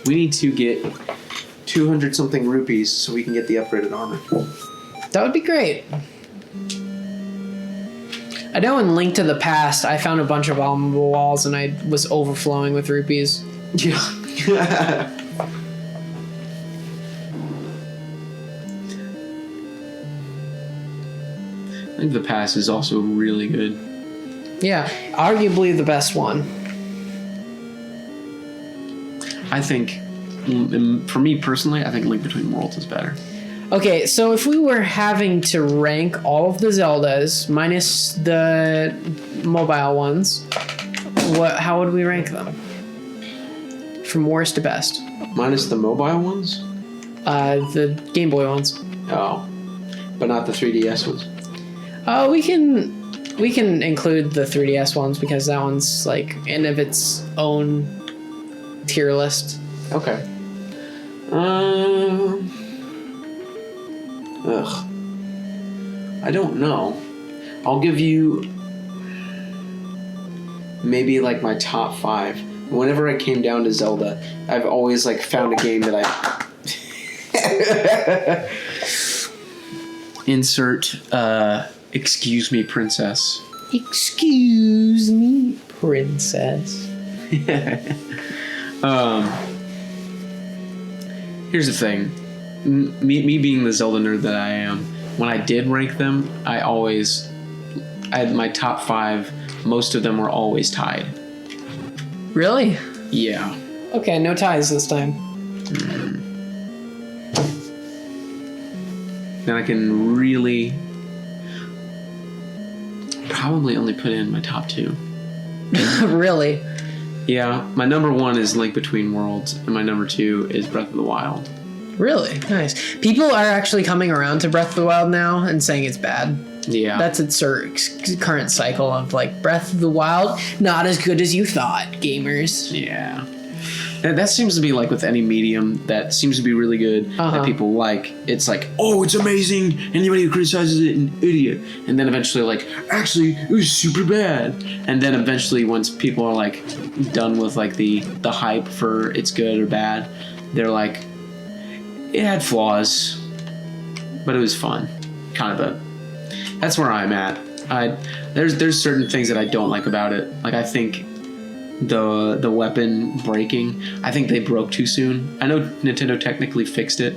We need to get 200 something rupees so we can get the upgraded armor. That would be great. I know in Link to the Past, I found a bunch of almond walls and I was overflowing with rupees. Yeah. Link to the Past is also really good. Yeah, arguably the best one. I think, for me personally, I think Link Between Worlds is better. Okay, so if we were having to rank all of the Zeldas minus the mobile ones, how would we rank them? From worst to best. Minus the mobile ones? The Game Boy ones. Oh. But not the 3DS ones. We can include the 3DS ones because that one's like in of its own tier list. Okay. I don't know. I'll give you maybe like my top 5. Whenever I came down to Zelda, I've always like found a game that I insert excuse me, princess. Excuse me, princess. Here's the thing. Me being the Zelda nerd that I am, when I did rank them, I had my top 5. Most of them were always tied. Really? Yeah. Okay, no ties this time. Then I can really probably only put in my top 2. Really? Yeah, my number 1 is Link Between Worlds, and my number 2 is Breath of the Wild. Really? Nice. People are actually coming around to Breath of the Wild now and saying it's bad. Yeah. That's its current cycle of like Breath of the Wild, not as good as you thought, gamers. Yeah. That seems to be like with any medium that seems to be really good that people like. It's like, oh, it's amazing. Anybody who criticizes it, an idiot. And then eventually like, actually, it was super bad. And then eventually once people are like done with like the hype for it's good or bad, they're like, it had flaws, but it was fun. Kind of that's where I'm at. There's certain things that I don't like about it. Like I think the weapon breaking, I think they broke too soon. I know Nintendo technically fixed it,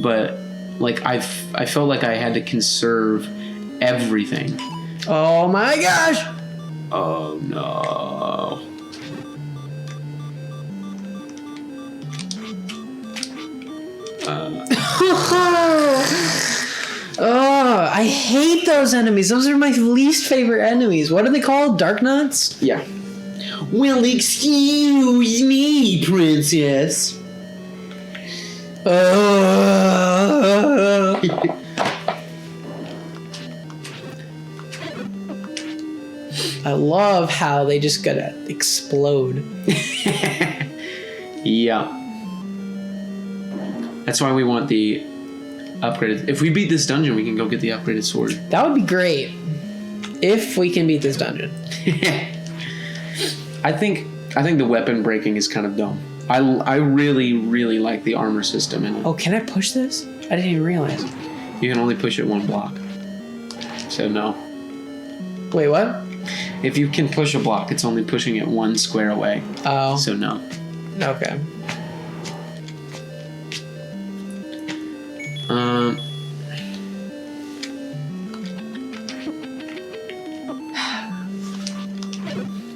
but like I felt like I had to conserve everything. Oh my gosh! Oh no. Oh, I hate those enemies. Those are my least favorite enemies. What are they called? Dark Nuts? Yeah. Well, excuse me, princess. I love how they just gotta explode. Yeah. That's why we want the upgraded. If we beat this dungeon, we can go get the upgraded sword. That would be great. If we can beat this dungeon. I think the weapon breaking is kind of dumb. I really, really like the armor system in it. Oh, can I push this? I didn't even realize. You can only push it 1 block. So no. Wait, what? If you can push a block, it's only pushing it 1 square away. Oh. So no. Okay.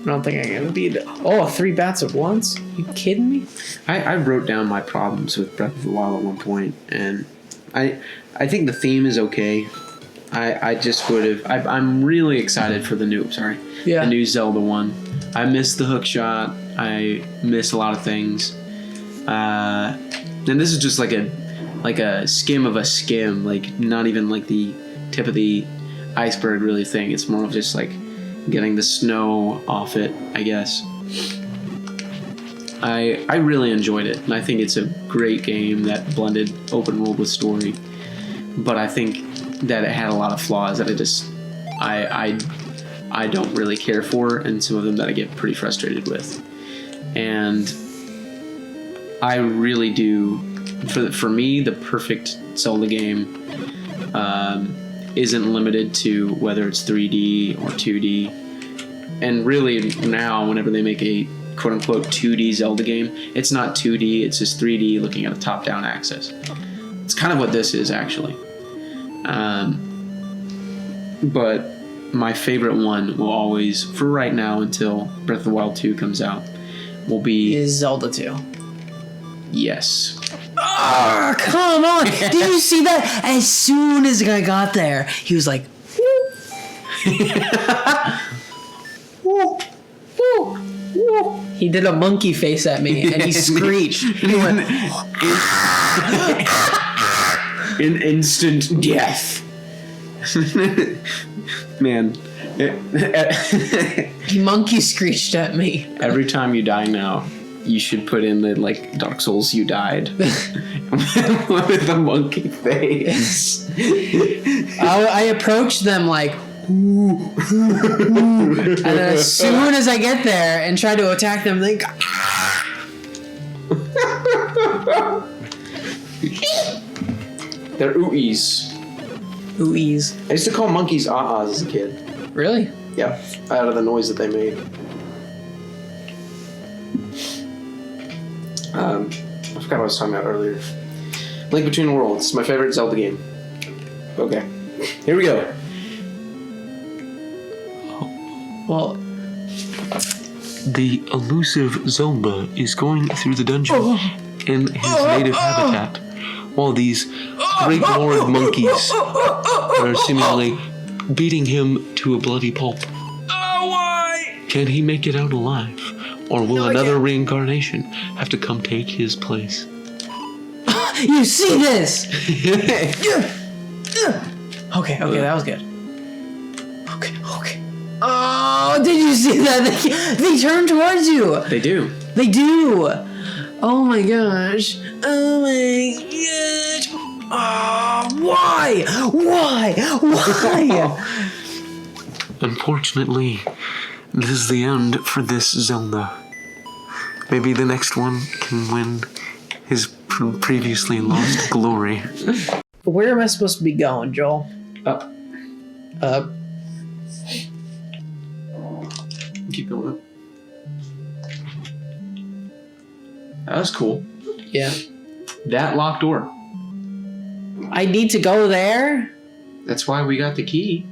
I don't think I can beat it. Oh, 3 bats at once? You kidding me? I wrote down my problems with Breath of the Wild at one point, and I think the theme is okay. I just would have. I'm really excited for the new Zelda one. I miss the hook shot. I miss a lot of things. And this is just like a skim of a skim, like not even like the tip of the iceberg really thing. It's more of just like getting the snow off it, I guess. I really enjoyed it, and I think it's a great game that blended open world with story. But I think that it had a lot of flaws that I don't really care for, and some of them that I get pretty frustrated with. And I really do. For me, the perfect Zelda game isn't limited to whether it's 3D or 2D. And really now, whenever they make a quote-unquote 2D Zelda game, it's not 2D, it's just 3D looking at a top-down axis. It's kind of what this is, actually. But my favorite one will always, for right now until Breath of the Wild 2 comes out, will be... Is Zelda 2. Yes. Oh, come on! Did you see that? As soon as the guy got there, he was like, woo, woo, woo. He did a monkey face at me, and he screeched. He went, an instant death. Man. he monkey screeched at me. Every time you die now, you should put in the, like, Dark Souls you died. With the monkey face. I approached them like, ooh, ooh, ooh. And then as soon as I get there and try to attack them, they go, They're ooies. ooies. I used to call monkeys ah-ahs as a kid. Really? Yeah, out of the noise that they made. I forgot what I was talking about earlier. Link Between Worlds, my favorite Zelda game. Okay, here we go. Well, The elusive Zelda is going through the dungeon in his native habitat, while these great lord monkeys are seemingly beating him to a bloody pulp. Can he make it out alive? Or will another reincarnation have to come take his place? you see this? Okay, that was good. Okay. Oh, did you see that? They turn towards you. They do. They do. Oh my gosh. Oh why? Unfortunately, this is the end for this Zelda. Maybe the next one can win his previously lost glory. Where am I supposed to be going, Joel? Up. Up. Keep going up. That was cool. Yeah. That locked door. I need to go there? That's why we got the key.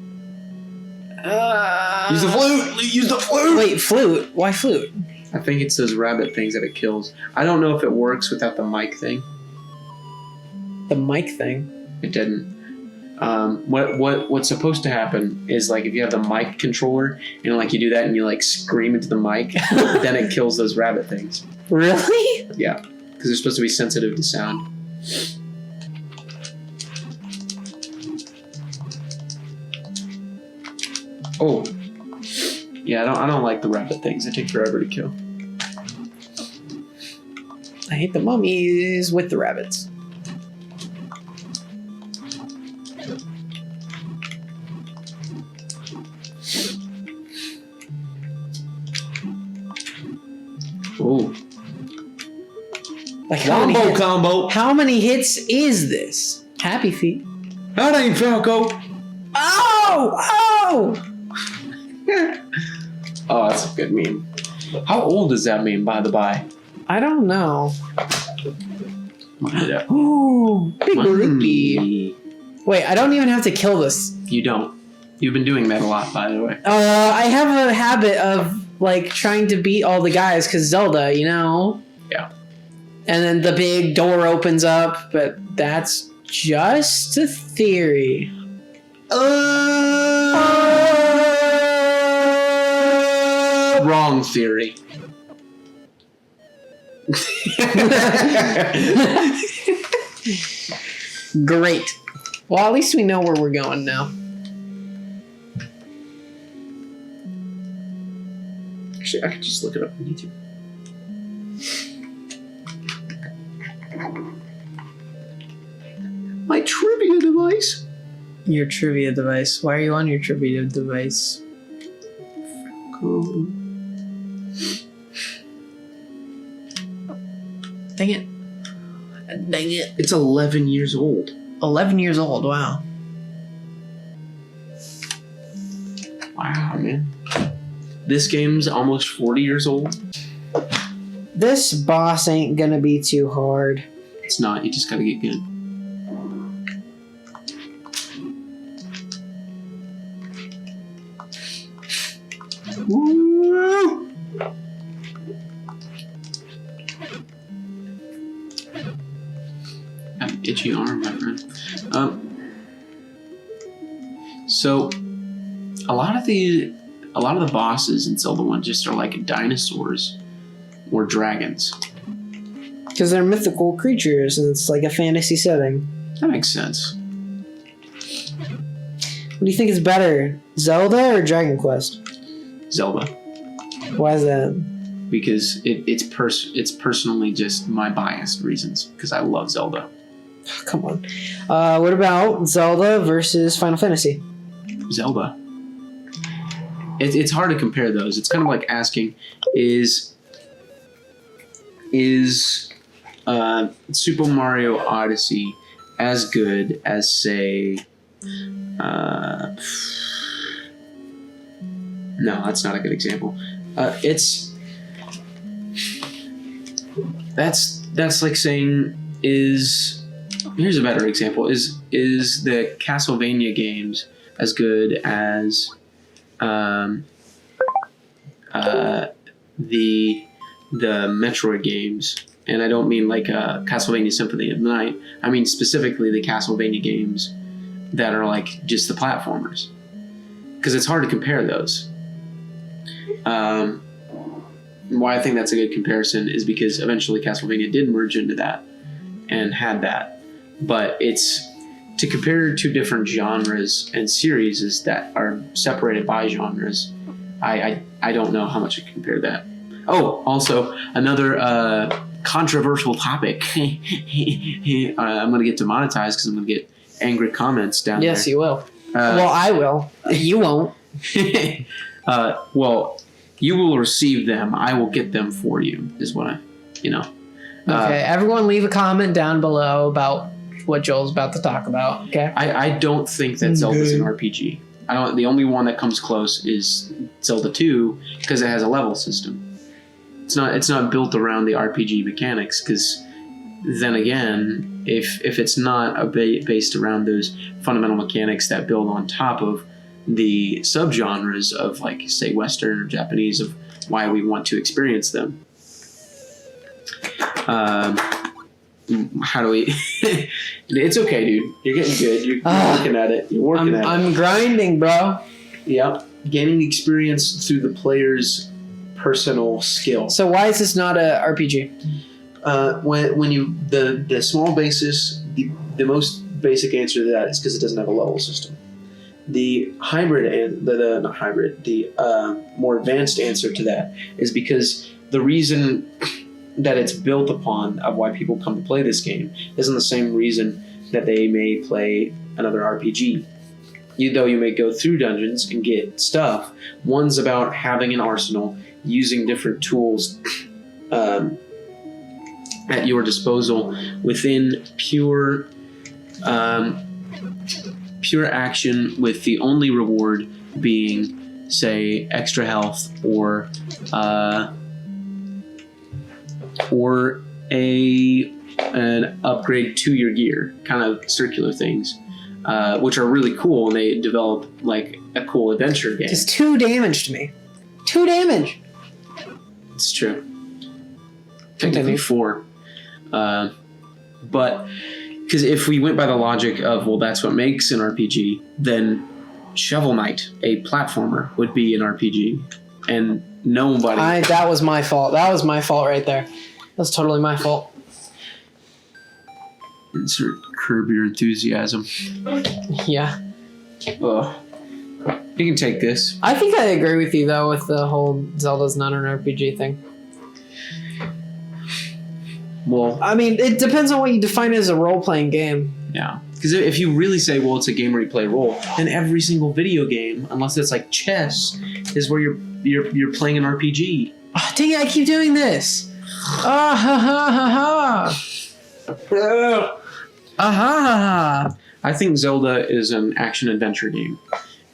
Use the flute! Use the flute! Wait, flute? Why flute? I think it's those rabbit things that it kills. I don't know if it works without the mic thing. The mic thing? It didn't. What's supposed to happen is, like, if you have the mic controller and, like, you do that and you, like, scream into the mic, then it kills those rabbit things. Really? Yeah, because they're supposed to be sensitive to sound. Oh. Yeah, I don't like the rabbit things. They take forever to kill. I hate the mummies with the rabbits. Ooh. Like Wombo combo. How many hits is this? Happy Feet. That ain't Falco. Oh! Oh, that's a good meme. How old is that meme, by the by? I don't know. Yeah. Ooh, big rupee. Wait, I don't even have to kill this. You don't. You've been doing that a lot, by the way. I have a habit of, like, trying to beat all the guys, because Zelda, you know? Yeah. And then the big door opens up, but that's just a theory. Wrong theory. Great. Well, at least we know where we're going now. Actually, I could just look it up on YouTube. My trivia device. Your trivia device. Why are you on your trivia device? Dang it. Dang it. It's 11 years old. 11 years old. Wow. Wow, man. This game's almost 40 years old. This boss ain't gonna be too hard. It's not. You just gotta get good. Woo! Got an itchy arm, my friend. So a lot of the bosses in Zelda 1 just are like dinosaurs or dragons. Because they're mythical creatures and it's like a fantasy setting. That makes sense. What do you think is better, Zelda or Dragon Quest? Zelda. Why is that? Because it's personally just my biased reasons. Because I love Zelda. Come on. What about Zelda versus Final Fantasy? Zelda. It's hard to compare those. It's kind of like asking, is Super Mario Odyssey as good as, say, no, that's not a good example. That's like saying, here's a better example. Is the Castlevania games as good as the Metroid games? And I don't mean like Castlevania Symphony of the Night. I mean specifically the Castlevania games that are like just the platformers, because it's hard to compare those. Why I think that's a good comparison is because eventually Castlevania did merge into that and had that, but it's to compare two different genres and series that are separated by genres. I don't know how much I can compare that. Oh, also another controversial topic. I'm going to get demonetized because I'm going to get angry comments down there. Yes, you will. Well, I will. You won't. Well, you will receive them. I will get them for you, is what Okay, everyone leave a comment down below about what Joel's about to talk about, okay? I don't think that Zelda's an RPG. The only one that comes close is Zelda 2 because it has a level system. It's not built around the RPG mechanics, because then again, if it's not based around those fundamental mechanics that build on top of the subgenres of, like, say, Western or Japanese, of why we want to experience them. How do we? It's okay, dude. You're getting good. You're working at it. You're working at it. I'm grinding, bro. Yep. Gaining experience through the player's personal skill. So why is this not a RPG? When you the small basis, the most basic answer to that is because it doesn't have a level system. The hybrid and not hybrid, the more advanced answer to that is because the reason that it's built upon of why people come to play this game isn't the same reason that they may play another RPG. Though you may go through dungeons and get stuff, one's about having an arsenal, using different tools at your disposal within pure action, with the only reward being, say, extra health or an upgrade to your gear, kind of circular things, which are really cool, and they develop like a cool adventure game. It's 2 damage to me. 2 damage. It's true. Technically 4. But because if we went by the logic of, well, that's what makes an RPG, then Shovel Knight, a platformer, would be an RPG, and nobody. That was my fault. That was my fault right there. That's totally my fault. Insert curb your enthusiasm. Yeah. You can take this. I think I agree with you, though, with the whole Zelda's not an RPG thing. Well, I mean, it depends on what you define as a role-playing game. Yeah. Because if you really say, well, it's a game where you play a role, then every single video game, unless it's like chess, is where you're playing an RPG. Oh, dang it, I keep doing this. Ah ha ha ha ha. Ah ha ha ha. I think Zelda is an action-adventure game.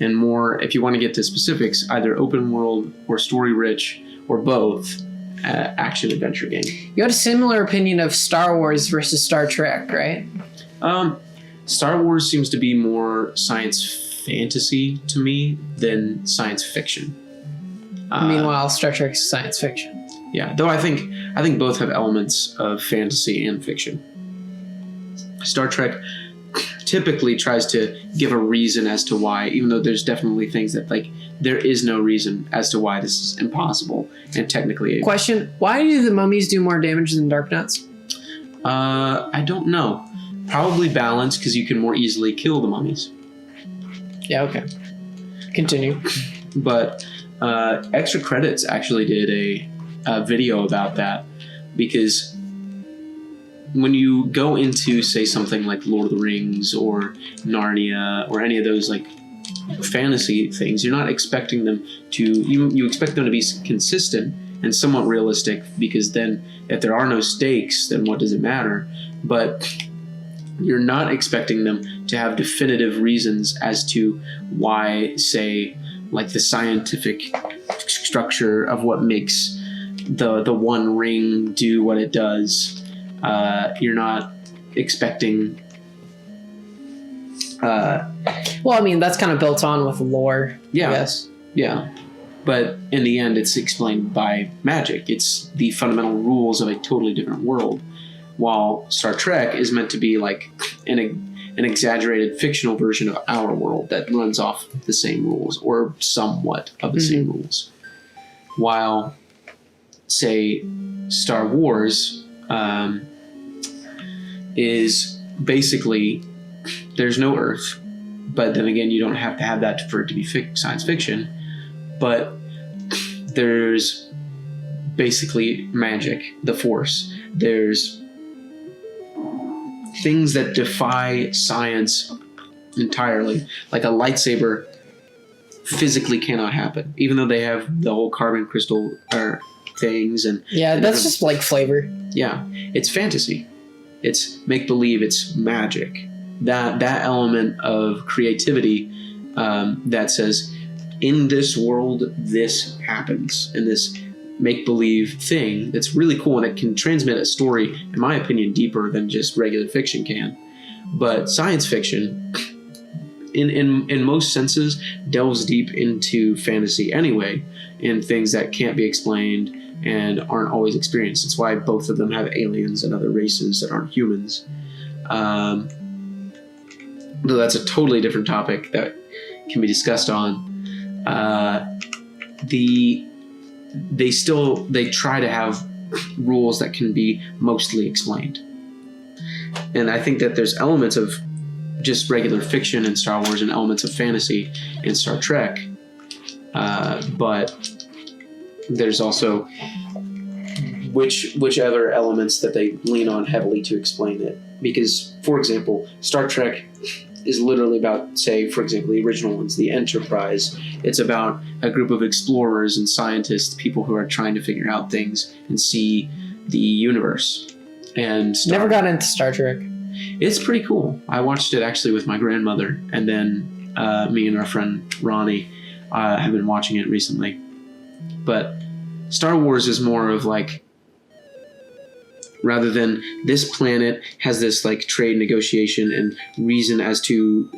And more, if you want to get to specifics, either open world or story-rich or both, action-adventure game. You had a similar opinion of Star Wars versus Star Trek, right? Star Wars seems to be more science fantasy to me than science fiction. Meanwhile, Star Trek is science fiction. Yeah, though I think both have elements of fantasy and fiction. Star Trek typically tries to give a reason as to why, even though there's definitely things that like there is no reason as to why this is impossible and technically. Question: why do the mummies do more damage than Dark Knights? I don't know. Probably balance because you can more easily kill the mummies. Yeah. Okay. Continue. But Extra Credits actually did a video about that because when you go into, say, something like Lord of the Rings or Narnia or any of those like fantasy things, you're not expecting them to. You expect them to be consistent and somewhat realistic because then if there are no stakes, then what does it matter? But you're not expecting them to have definitive reasons as to why, say, like the scientific structure of what makes the one ring do what it does. You're not expecting. Well, I mean, that's kind of built on with lore. Yeah. Yes. Yeah. But in the end, it's explained by magic. It's the fundamental rules of a totally different world. While Star Trek is meant to be like an exaggerated fictional version of our world that runs off the same rules or somewhat of the same rules. While, say, Star Wars is basically there's no Earth, but then again, you don't have to have that for it to be science fiction. But there's basically magic, the Force. There's things that defy science entirely, like a lightsaber physically cannot happen, even though they have the whole carbon crystal things and that's just like flavor. Yeah, it's fantasy, it's make believe, it's magic. That element of creativity that says in this world this happens, in this make-believe thing that's really cool and it can transmit a story, in my opinion, deeper than just regular fiction can. But science fiction, in most senses, delves deep into fantasy anyway, in things that can't be explained and aren't always experienced. It's why both of them have aliens and other races that aren't humans. Though that's a totally different topic that can be discussed on. They try to have rules that can be mostly explained. And I think that there's elements of just regular fiction in Star Wars and elements of fantasy in Star Trek. But there's also whichever elements that they lean on heavily to explain it. Because, for example, Star Trek is literally about, say, for example, the original ones, the Enterprise. It's about a group of explorers and scientists, people who are trying to figure out things and see the universe. And Never got into Star Trek. It's pretty cool. I watched it actually with my grandmother, and then me and our friend Ronnie have been watching it recently. But Star Wars is more of like, rather than this planet has this like trade negotiation and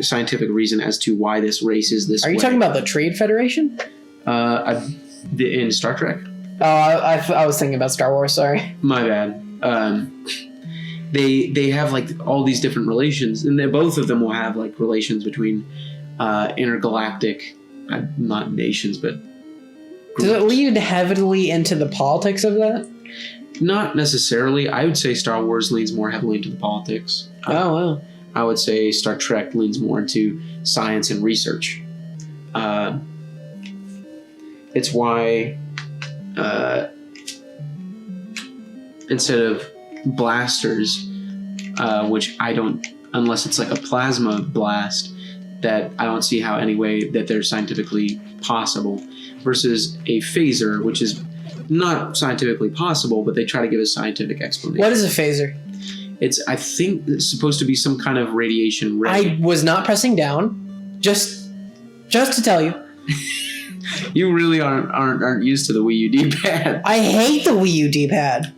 scientific reason as to why this race is this way. Are you talking about the Trade Federation? In Star Trek? Oh, I was thinking about Star Wars, sorry. My bad. They have like all these different relations, and both of them will have like relations between intergalactic, not nations, but groups. Does it lead heavily into the politics of that? Not necessarily. I would say Star Wars leans more heavily into the politics. Oh, wow. I would say Star Trek leans more into science and research. It's why instead of blasters, which I don't, unless it's like a plasma blast, that I don't see how any way that they're scientifically possible, versus a phaser, which is not scientifically possible, but they try to give a scientific explanation. What is a phaser? I think it's supposed to be some kind of radiation ray. I was not pressing down. Just to tell you. You really aren't used to the Wii U D-pad. I hate the Wii U D-pad.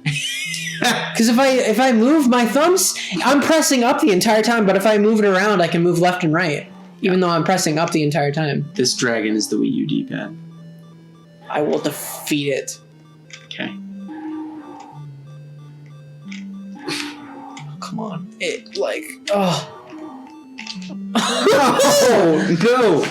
Because if I move my thumbs, I'm pressing up the entire time, but if I move it around, I can move left and right, even though I'm pressing up the entire time. This dragon is the Wii U D-pad. I will defeat it. Okay. Come on. It, like, oh. No!